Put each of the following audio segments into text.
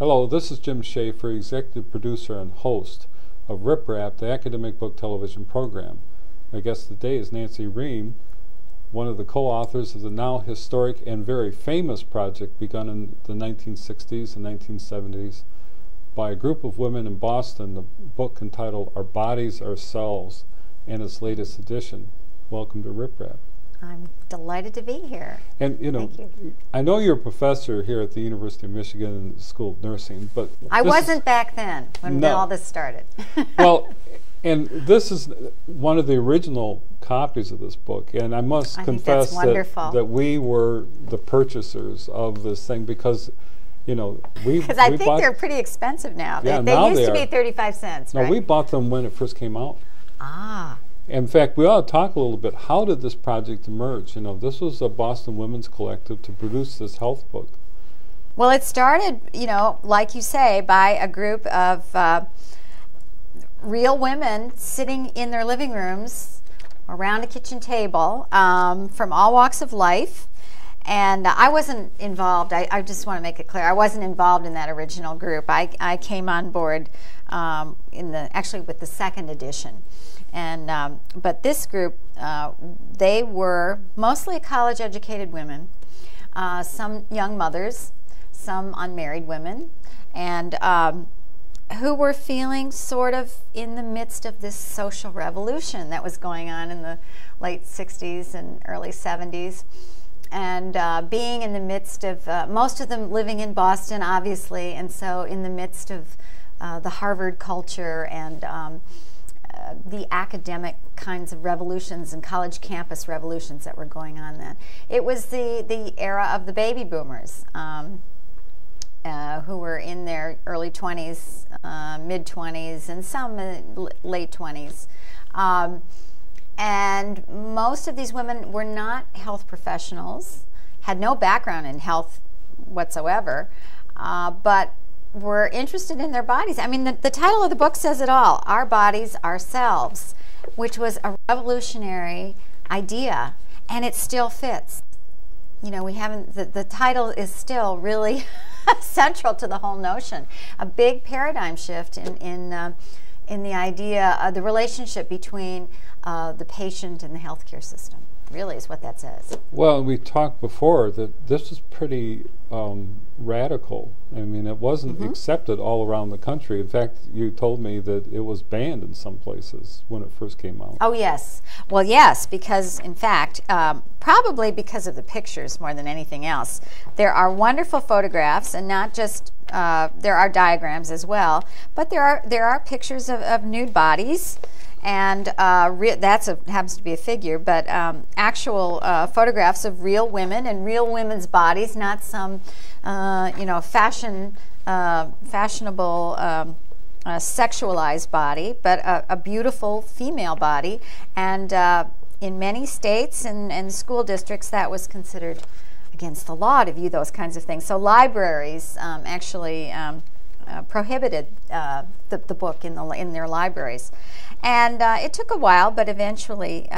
Hello, this is Jim Schaefer, executive producer and host of Reame, the academic book television program. My guest today is Nancy Reame, one of the co-authors of the now historic and very famous project begun in the 1960s and 1970s by a group of women in Boston, the book entitled Our Bodies, Ourselves, and its latest edition. Welcome to Reame. I'm delighted to be here. And you know, Thank you. I know you're a professor here at the University of Michigan School of Nursing, but I wasn't back then when all this started. Well, and this is one of the original copies of this book, and I must confess that we were the purchasers of this thing because, you know, because I think they're pretty expensive now. Yeah, they used to be 35 cents. No, right? we bought them when it first came out. Ah. In fact, we ought to talk a little bit. How did this project emerge? You know, this was a Boston Women's Collective to produce this health book. Well, it started, you know, like you say, by a group of real women sitting in their living rooms around a kitchen table from all walks of life. And I wasn't involved. I just want to make it clear. I wasn't involved in that original group. I came on board actually with the second edition. And but this group, they were mostly college-educated women, some young mothers, some unmarried women, and who were feeling sort of in the midst of this social revolution that was going on in the late 60s and early 70s. And being in the midst of, most of them living in Boston, obviously, and so in the midst of the Harvard culture and the academic kinds of revolutions and college campus revolutions that were going on then. It was the era of the baby boomers who were in their early 20s, mid-20s, and some late 20s. And most of these women were not health professionals, had no background in health whatsoever, but were interested in their bodies. I mean, the title of the book says it all, Our Bodies, Ourselves, which was a revolutionary idea, and it still fits. You know, we haven't, the title is still really central to the whole notion. A big paradigm shift in the idea, the relationship between the patient and the healthcare system, really is what that says. Well, we talked before that this was pretty radical. I mean, it wasn't accepted all around the country. In fact, you told me that it was banned in some places when it first came out. Oh, yes. Well, yes, because, in fact, probably because of the pictures more than anything else. There are wonderful photographs, and not just, there are diagrams as well, but there are pictures of nude bodies. And that happens to be a figure, but actual photographs of real women and real women's bodies, not some, you know, fashionable, sexualized body, but a beautiful female body. And in many states and school districts, that was considered against the law to view those kinds of things. So libraries actually prohibited the book in their libraries. And it took a while, but eventually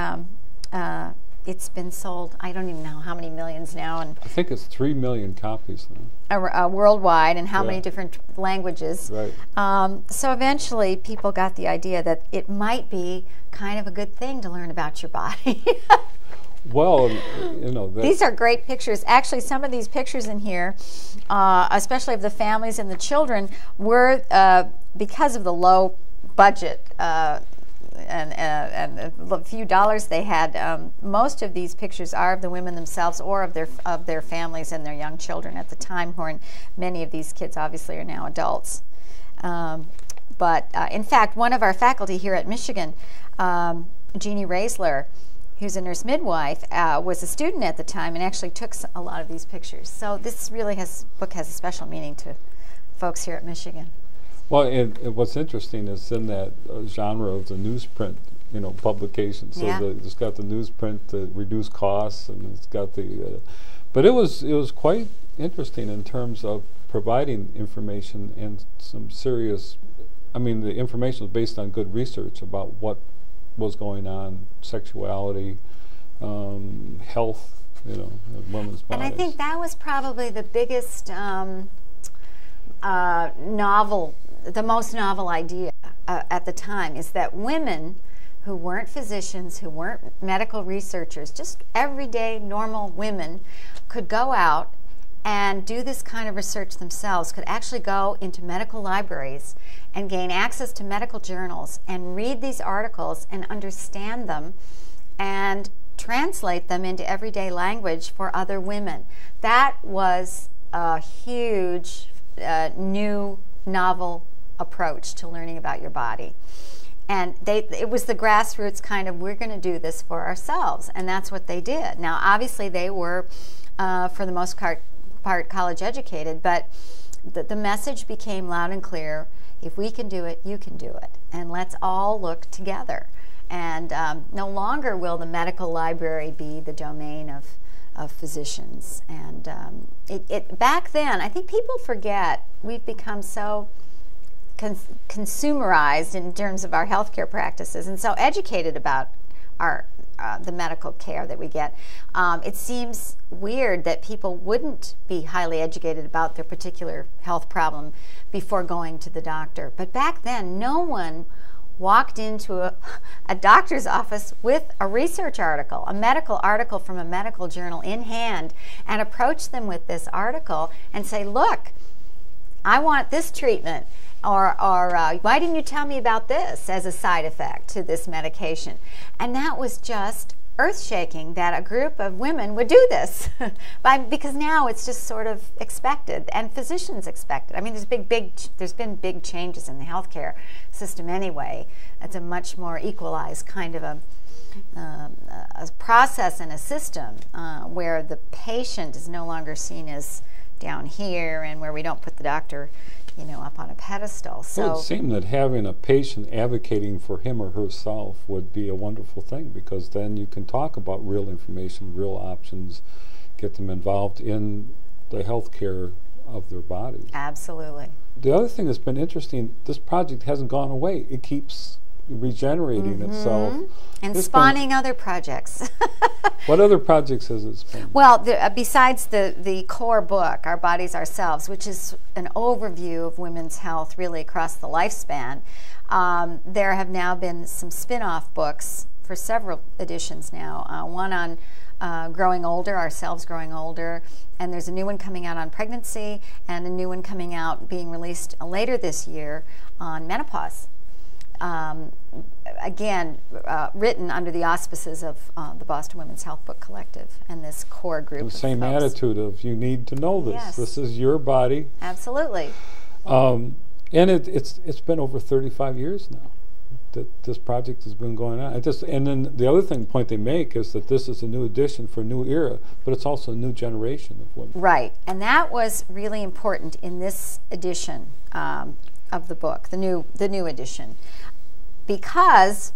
it's been sold, I don't even know how many millions now. And I think it's 3 million copies now. Worldwide, and how many different languages. Right. So eventually people got the idea that it might be kind of a good thing to learn about your body. Well, you know, these are great pictures. Actually, some of these pictures in here, especially of the families and the children, were because of the low budget and a few dollars they had. Most of these pictures are of the women themselves or of their families and their young children at the time. Many of these kids obviously are now adults. But in fact, one of our faculty here at Michigan, Jeannie Raisler, who's a nurse midwife, was a student at the time and actually took a lot of these pictures. So this really book has a special meaning to folks here at Michigan. Well, and what's interesting is in that genre of the newsprint, you know, publication. So it's got the newsprint to reduce costs, and it's got the. But it was quite interesting in terms of providing information and some serious. I mean, the information was based on good research about what was going on, sexuality, health, you know, women's bodies. And I think that was probably the biggest the most novel idea at the time is that women who weren't physicians, who weren't medical researchers, just everyday normal women could go out and do this kind of research themselves, could actually go into medical libraries and gain access to medical journals and read these articles and understand them and translate them into everyday language for other women. That was a huge new novel approach to learning about your body. And it was the grassroots kind of, we're going to do this for ourselves. And that's what they did. Now, obviously, they were, for the most part, college educated, but the message became loud and clear. If we can do it, you can do it. And let's all look together. And no longer will the medical library be the domain of physicians. And back then, I think people forget, we've become so consumerized in terms of our healthcare practices and so educated about the medical care that we get. It seems weird that people wouldn't be highly educated about their particular health problem before going to the doctor. But back then, no one walked into a doctor's office with a research article, a medical article from a medical journal in hand, and approached them with this article and say, look, I want this treatment. Or why didn't you tell me about this as a side effect to this medication? And that was just earth-shaking that a group of women would do this, because now it's just sort of expected, and physicians expect it. I mean, there's been big changes in the healthcare system anyway. It's a much more equalized kind of a process and a system where the patient is no longer seen as down here, and where we don't put the doctor, you know, up on a pedestal. So well, it seemed that having a patient advocating for him or herself would be a wonderful thing, because then you can talk about real information, real options, get them involved in the health care of their bodies. Absolutely. The other thing that's been interesting, this project hasn't gone away. It keeps regenerating itself. And spawning other projects. What other projects has it spawned? Well, besides the core book, Our Bodies, Ourselves, which is an overview of women's health really across the lifespan, there have now been some spin-off books for several editions now. One on growing older, ourselves growing older, and there's a new one coming out on pregnancy, and a new one coming out being released later this year on menopause. Again, written under the auspices of the Boston Women's Health Book Collective and this core group. The same attitude of, you need to know this. Yes. This is your body. Absolutely. And it's been over 35 years now that this project has been going on. And then the other point they make is that this is a new edition for a new era, but it's also a new generation of women. Right, and that was really important in this edition of the book, the new edition. Because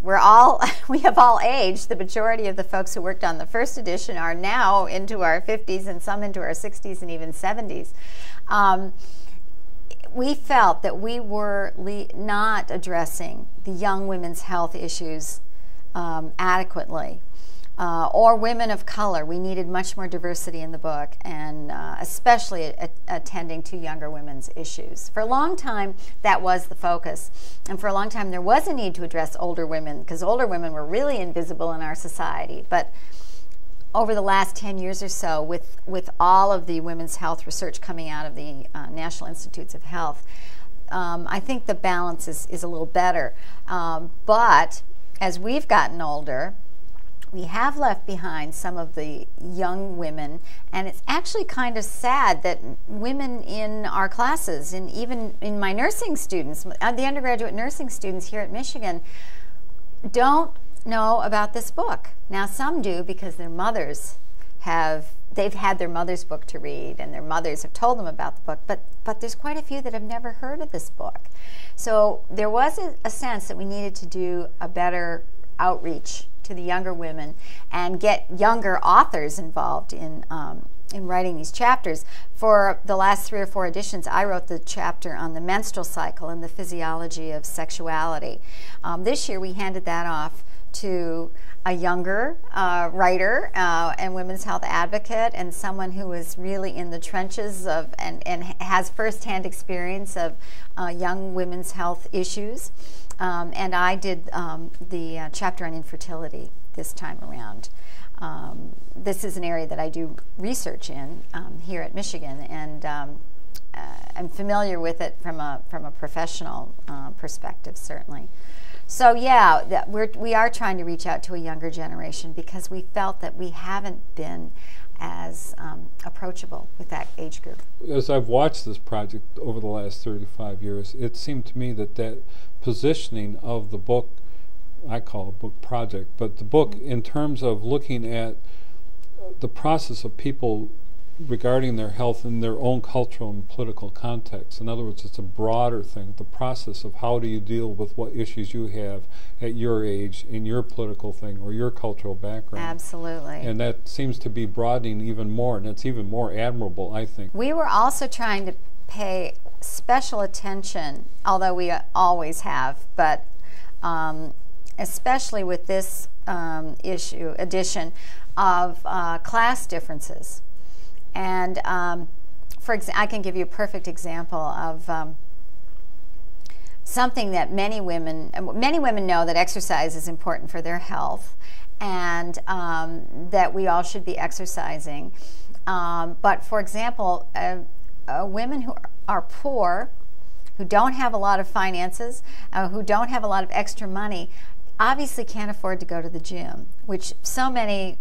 we have all aged. The majority of the folks who worked on the first edition are now into our 50s and some into our 60s and even 70s. We felt that we were not addressing the young women's health issues adequately. Or women of color. We needed much more diversity in the book, and especially attending to younger women's issues. For a long time, that was the focus. And for a long time, there was a need to address older women, because older women were really invisible in our society. But over the last 10 years or so, with all of the women's health research coming out of the National Institutes of Health, I think the balance is a little better. But as we've gotten older, we have left behind some of the young women, and it's actually kind of sad that women in our classes, and even in my nursing students, the undergraduate nursing students here at Michigan, don't know about this book. Now, some do because their mothers they've had their mother's book to read, and their mothers have told them about the book, but there's quite a few that have never heard of this book. So there was a sense that we needed to do a better outreach to the younger women and get younger authors involved in writing these chapters. For the last 3 or 4 editions, I wrote the chapter on the menstrual cycle and the physiology of sexuality. This year we handed that off to a younger writer and women's health advocate, and someone who is really in the trenches of and has firsthand experience of young women's health issues. And I did the chapter on infertility this time around. This is an area that I do research in here at Michigan, and I'm familiar with it from a professional perspective, certainly. So yeah, we are trying to reach out to a younger generation because we felt that we haven't been as approachable with that age group. As I've watched this project over the last 35 years, it seemed to me that that positioning of the book, I call it book project, but the book in terms of looking at the process of people regarding their health in their own cultural and political context. In other words, it's a broader thing, the process of how do you deal with what issues you have at your age, in your political thing, or your cultural background. Absolutely. And that seems to be broadening even more, and it's even more admirable, I think. We were also trying to pay special attention, although we always have, but especially with this edition of class differences. And I can give you a perfect example of something that many women know that exercise is important for their health, and that we all should be exercising. But for example, women who are poor, who don't have a lot of finances, who don't have a lot of extra money, obviously can't afford to go to the gym, which so many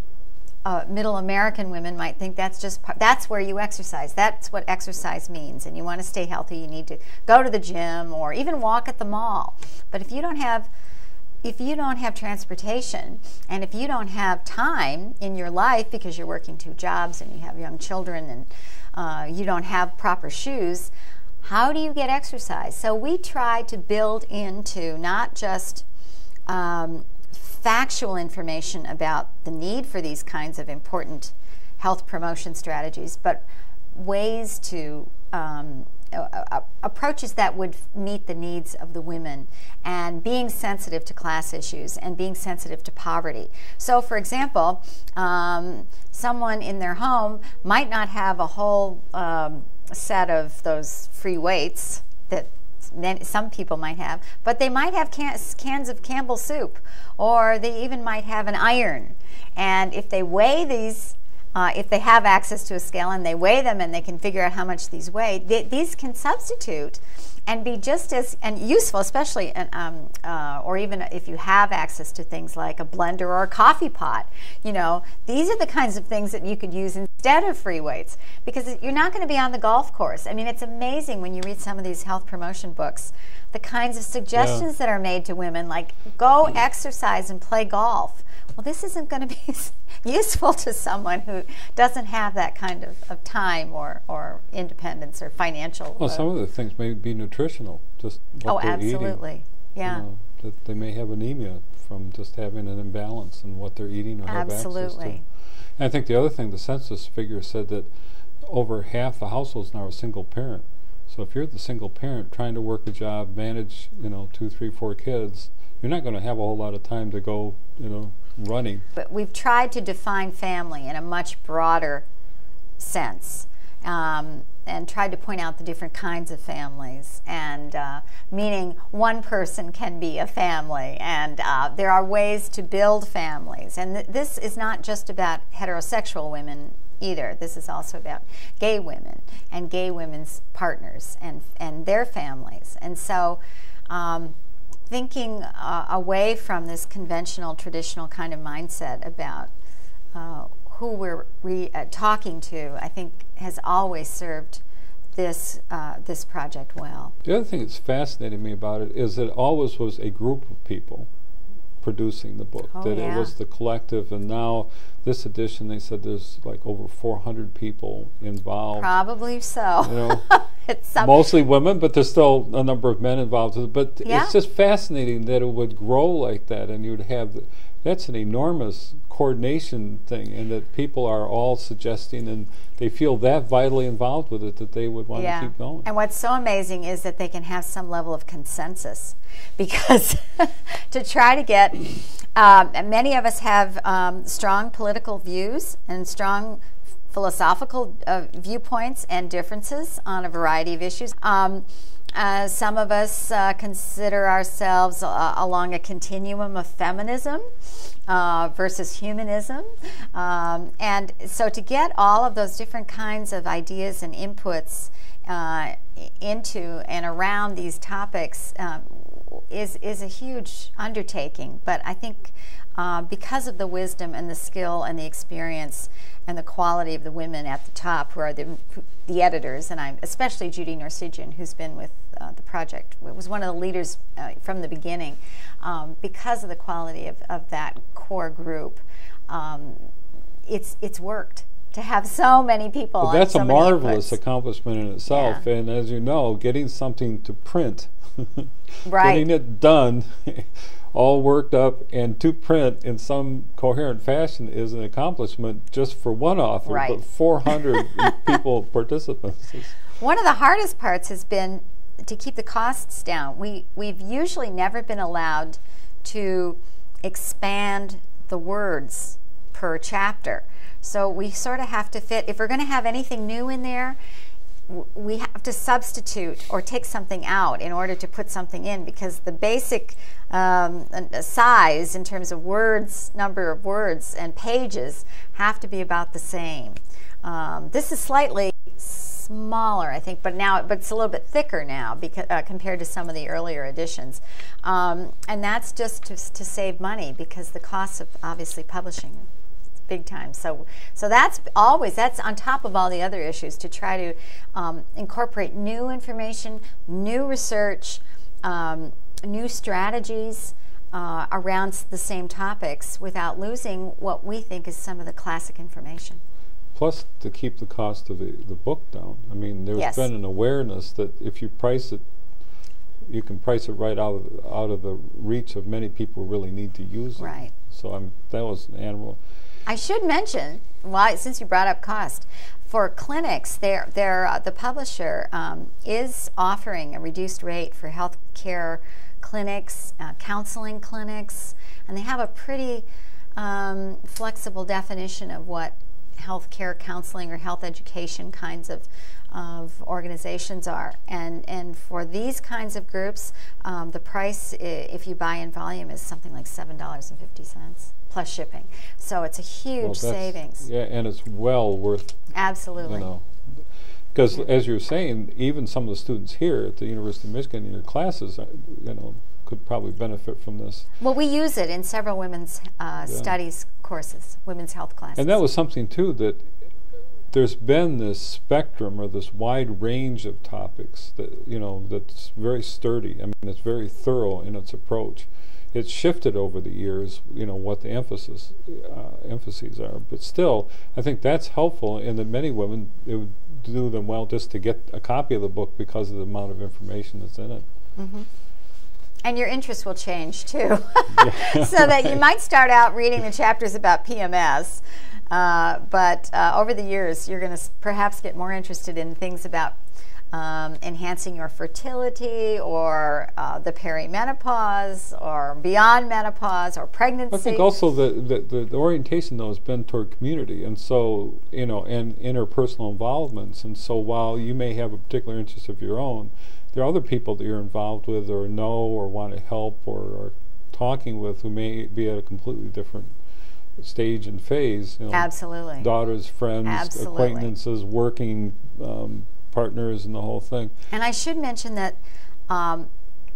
middle American women might think that's where you exercise. That's what exercise means. And you want to stay healthy, you need to go to the gym or even walk at the mall. But if you don't have transportation, and if you don't have time in your life because you're working 2 jobs and you have young children and you don't have proper shoes, how do you get exercise? So we try to build into not just factual information about the need for these kinds of important health promotion strategies, but ways to approaches that would meet the needs of the women, and being sensitive to class issues and being sensitive to poverty. So for example, someone in their home might not have a whole set of those free weights that some people might have, but they might have cans of Campbell's soup, or they even might have an iron. And if they weigh these, if they have access to a scale and they weigh them and they can figure out how much these weigh, these can substitute and be just as useful, especially, or even if you have access to things like a blender or a coffee pot. You know, these are the kinds of things that you could use instead of free weights, because you're not going to be on the golf course. I mean, it's amazing when you read some of these health promotion books, the kinds of suggestions that are made to women, like go exercise and play golf. Well, this isn't going to be useful to someone who doesn't have that kind of time or independence or financial. Well, some of the things may be nutritional, just what they're absolutely. eating. Yeah. You know, that they may have anemia from just having an imbalance in what they're eating or have access to. And I think the other thing, the census figure said that over half the households now are single parent. So if you're the single parent trying to work a job, manage, 2, 3, 4 kids, you're not going to have a whole lot of time to go, running. But we've tried to define family in a much broader sense, and tried to point out the different kinds of families, and meaning one person can be a family, and there are ways to build families. And this is not just about heterosexual women either. This is also about gay women and gay women's partners and their families. And so thinking away from this conventional, traditional kind of mindset about who we're talking to, I think has always served this project well. The other thing that's fascinating me about it is that it always was a group of people producing the book, that it was the collective, and now this edition they said there's like over 400 people involved. Probably so. Mostly women, but there's still a number of men involved with it. But Yeah. it's just fascinating that it would grow like that, and you'd have, that's an enormous coordination thing, and that people are all suggesting, and they feel that vitally involved with it that they would want to keep going. And what's so amazing is that they can have some level of consensus, because to try to get, many of us have strong political views and strong philosophical viewpoints and differences on a variety of issues. Some of us consider ourselves along a continuum of feminism versus humanism. And so to get all of those different kinds of ideas and inputs into and around these topics is a huge undertaking. But I think because of the wisdom and the skill and the experience and the quality of the women at the top, who are the editors, and I'm especially Judy Norsigian, who's been with the project, was one of the leaders from the beginning. Because of the quality of that core group, it's worked to have so many people. Well, that's so a marvelous accomplishment in itself, and as you know, getting something to print, getting it done, all worked up and to print in some coherent fashion is an accomplishment just for one author, but 400 people, participants. One of the hardest parts has been to keep the costs down. We've usually never been allowed to expand the words per chapter. So we sort of have to fit, if we're going to have anything new in there, we have to substitute or take something out in order to put something in, because the basic size in terms of words, number of words and pages have to be about the same. This is slightly smaller, I think, but it's a little bit thicker now because compared to some of the earlier editions, and that's just to save money, because the costs of obviously publishing big time. So that's on top of all the other issues, to try to incorporate new information, new research, new strategies around the same topics without losing what we think is some of the classic information. Plus, to keep the cost of the book down. I mean, there's been an awareness that if you price it, you can price it right out of the reach of many people who really need to use it. Right. So that was an animal. I should mention, since you brought up cost, for clinics, the publisher is offering a reduced rate for healthcare clinics, counseling clinics, and they have a pretty flexible definition of what healthcare counseling or health education kinds of organizations are. And for these kinds of groups, the price, if you buy in volume, is something like $7.50 plus shipping. So it's a huge savings. Yeah, and it's well worth. Absolutely. You know, because as you're saying, even some of the students here at the University of Michigan in your classes, you know, could probably benefit from this. Well, we use it in several women's studies courses, women's health classes. And that was something too, that there's been this spectrum or this wide range of topics that, you know, that's very sturdy. I mean, it's very thorough in its approach. It's shifted over the years, you know, what the emphases are. But still, I think that's helpful in that many women, it would do them well just to get a copy of the book because of the amount of information that's in it. Mm-hmm. And your interest will change too. So that you might start out reading the chapters about PMS, but over the years you're going to perhaps get more interested in things about enhancing your fertility, or the perimenopause, or beyond menopause, or pregnancy. I think also the orientation though has been toward community, and so, you know, and interpersonal involvements. And so while you may have a particular interest of your own, there are other people that you're involved with or know or want to help or are talking with who may be at a completely different stage and phase. You know, absolutely. Daughters, friends, acquaintances, working partners, and the whole thing. And I should mention that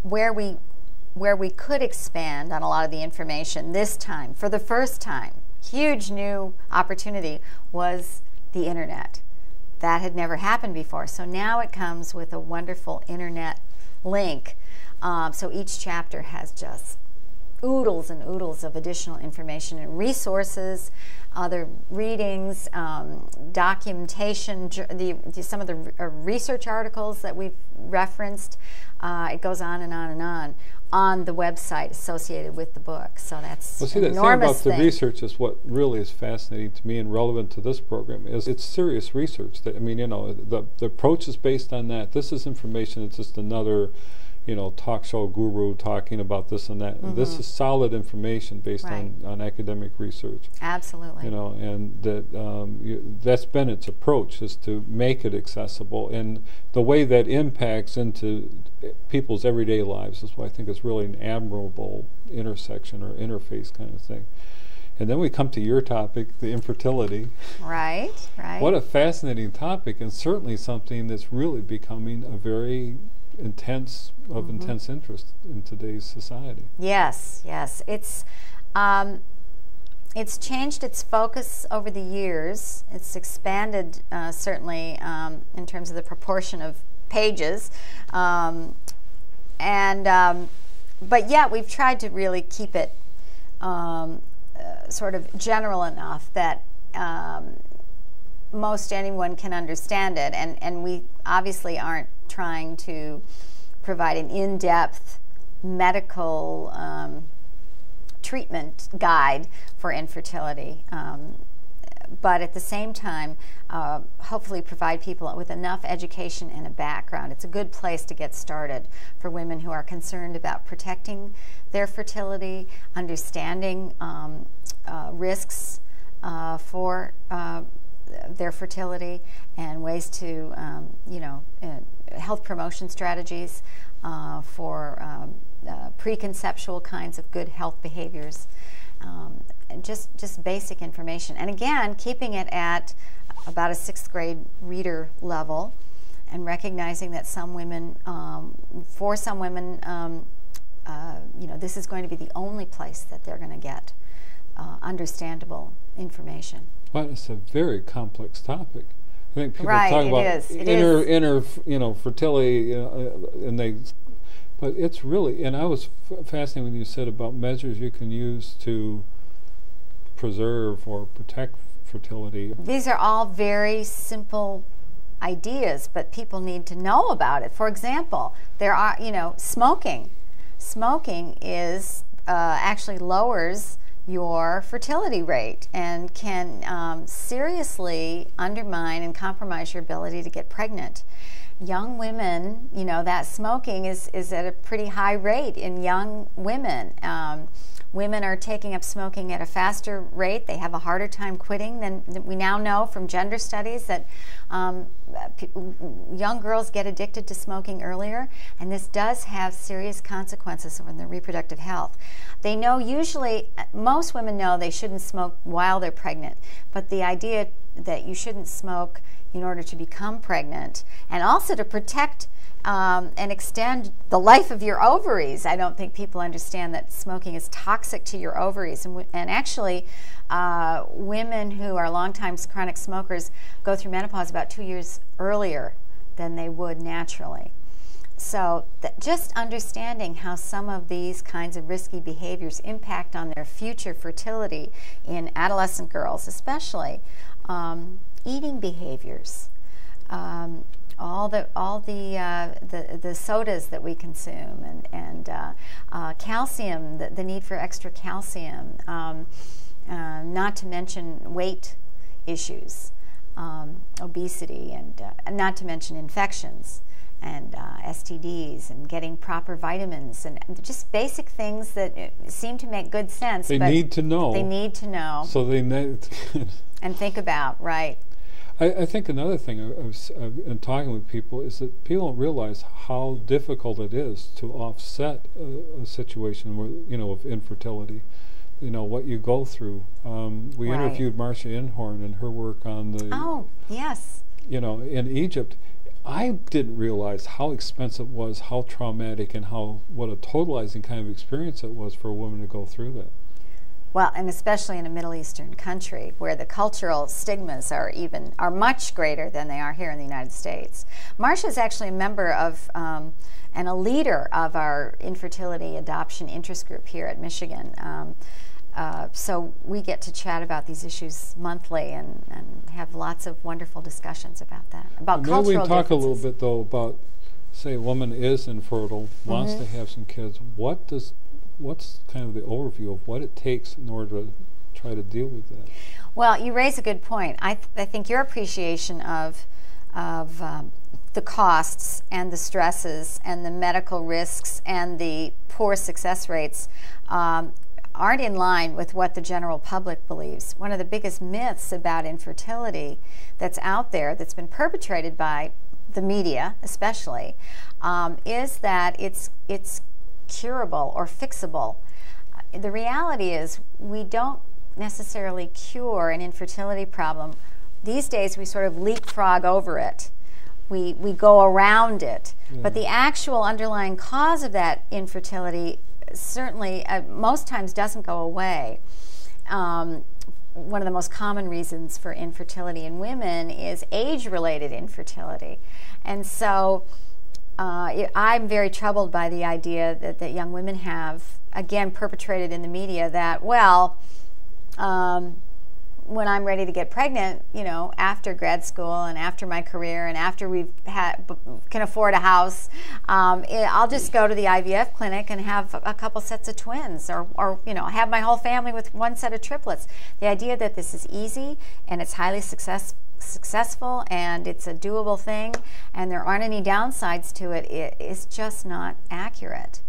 where we could expand on a lot of the information this time, for the first time, huge new opportunity, was the internet. That had never happened before. So now it comes with a wonderful internet link. So each chapter has just oodles and oodles of additional information and resources, other readings, documentation, some of the research articles that we've referenced. It goes on and on and on the website associated with the book. So that's well, see, an that thing enormous about the research is what really is fascinating to me and relevant to this program. Is it's serious research. That, I mean, you know, the approach is based on that. This is information. It's just another, you know, talk show guru talking about this and that. Mm-hmm. This is solid information based on academic research. Absolutely. You know, and that that's been its approach, is to make it accessible, and the way that impacts into people's everyday lives is what I think is really an admirable intersection or interface kind of thing. And then we come to your topic, the infertility. Right, right. What a fascinating topic, and certainly something that's really becoming a very intense interest in today's society. Yes, yes. It's changed its focus over the years. It's expanded certainly in terms of the proportion of pages, but yet we've tried to really keep it sort of general enough that most anyone can understand it, and we obviously aren't trying to provide an in-depth medical treatment guide for infertility, but at the same time hopefully provide people with enough education and a background. It's a good place to get started for women who are concerned about protecting their fertility, understanding risks for their fertility, and ways to, you know, health promotion strategies for preconceptual kinds of good health behaviors, and just basic information. And again, keeping it at about a 6th grade reader level, and recognizing that some women, for some women, you know, this is going to be the only place that they're going to get understandable information. Well, it's a very complex topic. I think people right, talk about inner, you know, fertility, but it's really, and I was fascinated when you said about measures you can use to preserve or protect fertility. These are all very simple ideas, but people need to know about it. For example, there are, you know, smoking. Smoking is actually lowers your fertility rate and can seriously undermine and compromise your ability to get pregnant. Young women, you know, that smoking is at a pretty high rate in young women. Women are taking up smoking at a faster rate. They have a harder time quitting than we now know from gender studies that young girls get addicted to smoking earlier, and this does have serious consequences on their reproductive health. They know, usually, most women know they shouldn't smoke while they're pregnant, but the idea that you shouldn't smoke in order to become pregnant and also to protect and extend the life of your ovaries. I don't think people understand that smoking is toxic to your ovaries. And actually, women who are long-time chronic smokers go through menopause about 2 years earlier than they would naturally. So just understanding how some of these kinds of risky behaviors impact on their future fertility in adolescent girls, especially eating behaviors. All the sodas that we consume, and calcium, the need for extra calcium, not to mention weight issues, obesity, and not to mention infections and STDs, and getting proper vitamins, and just basic things that seem to make good sense. They need to know. They need to know. So they need and think about, right. I think another thing in talking with people is that people don't realize how difficult it is to offset a situation where, you know, of infertility. You know, what you go through. We right. interviewed Marcia Inhorn and her work on the... Oh, yes. You know, in Egypt. I didn't realize how expensive it was, how traumatic, and what a totalizing kind of experience it was for a woman to go through that. Well, and especially in a Middle Eastern country where the cultural stigmas are much greater than they are here in the United States. Marcia is actually a member of and a leader of our infertility adoption interest group here at Michigan. So we get to chat about these issues monthly and have lots of wonderful discussions about that, about cultural differences. Maybe we can talk a little bit, though, about, say, a woman is infertile, wants to have some kids. What's kind of the overview of what it takes in order to try to deal with that? Well, you raise a good point. I think your appreciation of the costs and the stresses and the medical risks and the poor success rates aren't in line with what the general public believes. One of the biggest myths about infertility that's out there, that's been perpetrated by the media especially, is that it's curable or fixable. The reality is we don't necessarily cure an infertility problem. These days we sort of leapfrog over it. We go around it. But the actual underlying cause of that infertility certainly most times doesn't go away. One of the most common reasons for infertility in women is age-related infertility. And so I'm very troubled by the idea that young women have, again, perpetrated in the media that, well, when I'm ready to get pregnant, you know, after grad school and after my career and after can afford a house, I'll just go to the IVF clinic and have a couple sets of twins, or you know, have my whole family with one set of triplets. The idea that this is easy and it's highly successful and it's a doable thing and there aren't any downsides to it is just not accurate.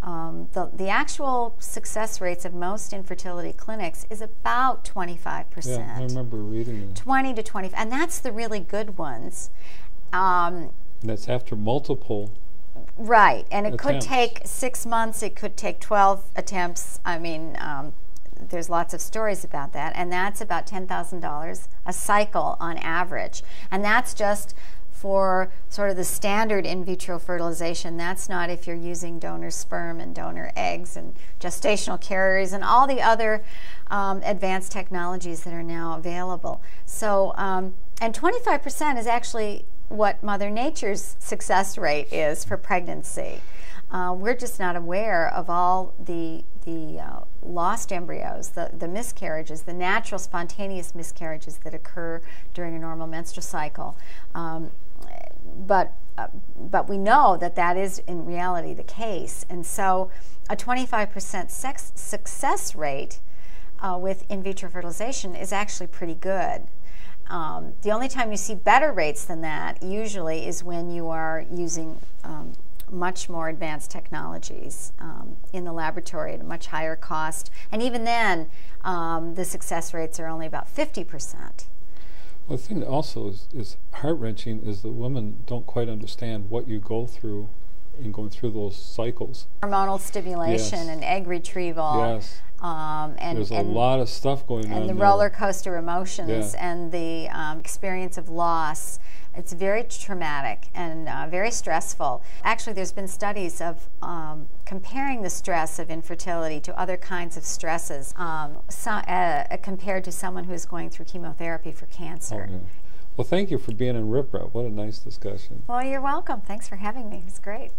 The actual success rates of most infertility clinics is about 25%. Yeah, I remember reading it. 20 to 25, and that's the really good ones. And that's after multiple. Right, and it attempts. could take 6 months, it could take 12 attempts. I mean, there's lots of stories about that, and that's about $10,000 a cycle on average. And that's just for sort of the standard in vitro fertilization. That's not if you're using donor sperm and donor eggs and gestational carriers and all the other advanced technologies that are now available. So, and 25% is actually what Mother Nature's success rate is for pregnancy. We're just not aware of all the lost embryos, the miscarriages, the natural spontaneous miscarriages that occur during a normal menstrual cycle. But we know that is in reality the case. And so a 25% success rate with in vitro fertilization is actually pretty good. The only time you see better rates than that usually is when you are using much more advanced technologies in the laboratory at a much higher cost. And even then, the success rates are only about 50%. Well, the thing that also is heart-wrenching is that women don't quite understand what you go through in going through those cycles. Hormonal stimulation and egg retrieval. Yes. And there's a lot of stuff going on. And the roller coaster emotions and the experience of loss. It's very traumatic and very stressful. Actually, there's been studies of comparing the stress of infertility to other kinds of stresses compared to someone who's going through chemotherapy for cancer. Oh, yeah. Well, thank you for being in Rip Rap. What a nice discussion. Well, you're welcome. Thanks for having me. It was great.